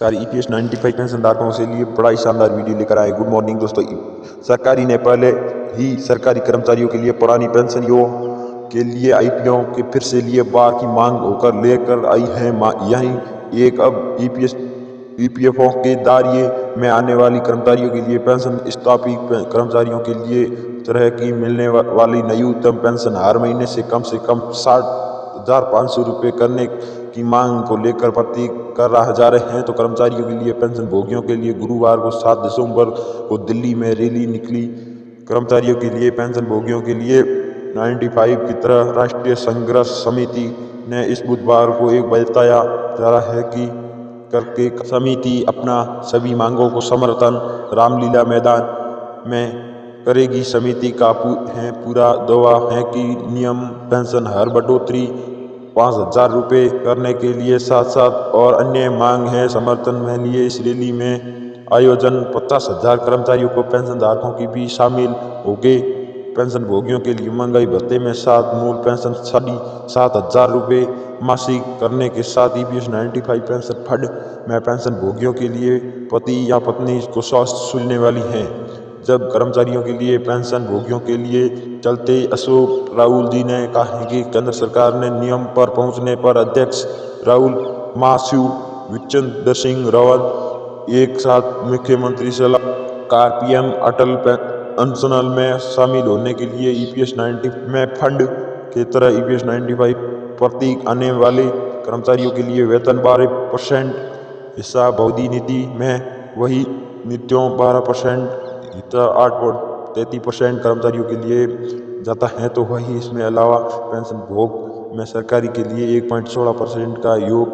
सरकारी ईपीएस 95 पेंशनधारकों के लिए बड़ा ही शानदार वीडियो लेकर आए। गुड मॉर्निंग दोस्तों। सरकारी ने पहले ही सरकारी कर्मचारियों के लिए पुरानी पेंशन योजना के लिए आईपीओ के फिर से लिए बार की मांग होकर लेकर आई है। यही एक अब ईपीएफओ के दायरे में आने वाली कर्मचारियों के लिए पेंशन स्थापित कर्मचारियों के लिए तरह की मिलने वाली न्यूनतम पेंशन हर महीने से कम 60,500 रुपये करने की मांग को लेकर प्रतीक कर जा रहे हैं। तो कर्मचारियों के लिए पेंशन भोगियों के लिए गुरुवार को 7 दिसंबर को दिल्ली में रैली निकली। कर्मचारियों के लिए पेंशन भोगियों के लिए 95 की तरह राष्ट्रीय संघर्ष समिति ने इस बुधवार को एक बताया जा रहा है कि करके समिति अपना सभी मांगों को समर्थन रामलीला मैदान में करेगी। समिति का पूरा दावा है कि नियम पेंशन हर बढ़ोतरी 5,000 रुपये करने के लिए साथ साथ और अन्य मांग है समर्थन में लिए। इस रैली में आयोजन 50,000 कर्मचारियों को पेंशन धारकों की भी शामिल होंगे। पेंशन भोगियों के लिए महंगाई भत्ते में साथ मूल पेंशन 7,500 रुपये मासिक करने के साथ ईपीएस 95 पेंशन फंड में पेंशन भोगियों के लिए पति या पत्नी को स्वास्थ्य सुनने वाली है। जब कर्मचारियों के लिए पेंशन भोगियों के लिए चलते अशोक राहुल जी ने कहा कि केंद्र सरकार ने नियम पर पहुंचने पर अध्यक्ष राहुल माथ्यू विजेंद्र सिंह रावत एक साथ मुख्यमंत्री सलाहकार पीएम अटल पेंशन में शामिल होने के लिए ईपीएस 90 में फंड के तरह ईपीएस 95 प्रतीक आने वाले कर्मचारियों के लिए वेतन 12% हिस्सा भविष्य निधि में वही नीतियों 12% हिस्सा 8.33% कर्मचारियों के लिए जाता है। तो वही इसमें अलावा पेंशन भोग में सरकारी के लिए 1.16% का योग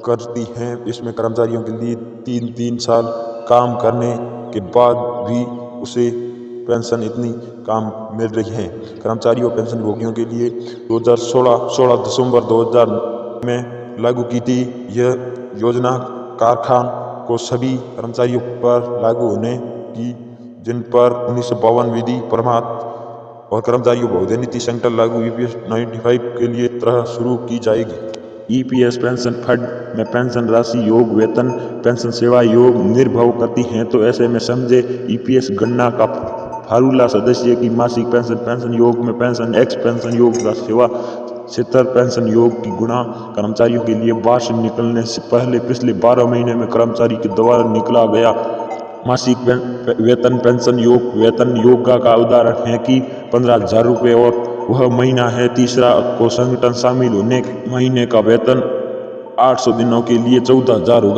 करती है। इसमें कर्मचारियों के लिए 3 साल काम करने के बाद भी उसे पेंशन इतनी काम मिल रही है। कर्मचारियों पेंशन भोगियों के लिए 16 दिसंबर 2000 में लागू की थी। यह योजना कारखान को सभी कर्मचारियों पर लागू होने की जिन पर 1952 विधि प्रमाण और कर्मचारियों भविष्य निधि संगठन लागू ईपीएस 95 के लिए तरह शुरू की जाएगी। ईपीएस पेंशन फंड में पेंशन राशि योग वेतन पेंशन सेवा योग निर्भर करती हैं। तो ऐसे में समझे ईपीएस गणना का फार्मूला सदस्य की मासिक पेंशन योग में पेंशन एक्स पेंशन योग का सेवा क्षेत्र पेंशन योग की गुणा कर्मचारियों के लिए वार्षिक निकलने से पहले पिछले 12 महीने में कर्मचारी के द्वारा निकला गया मासिक वेतन पेंशन योग वेतन योग का उदाहरण है कि 15,000 रुपये और वह महीना है। तीसरा को संगठन शामिल होने महीने का वेतन 800 दिनों के लिए 14,000 होगा।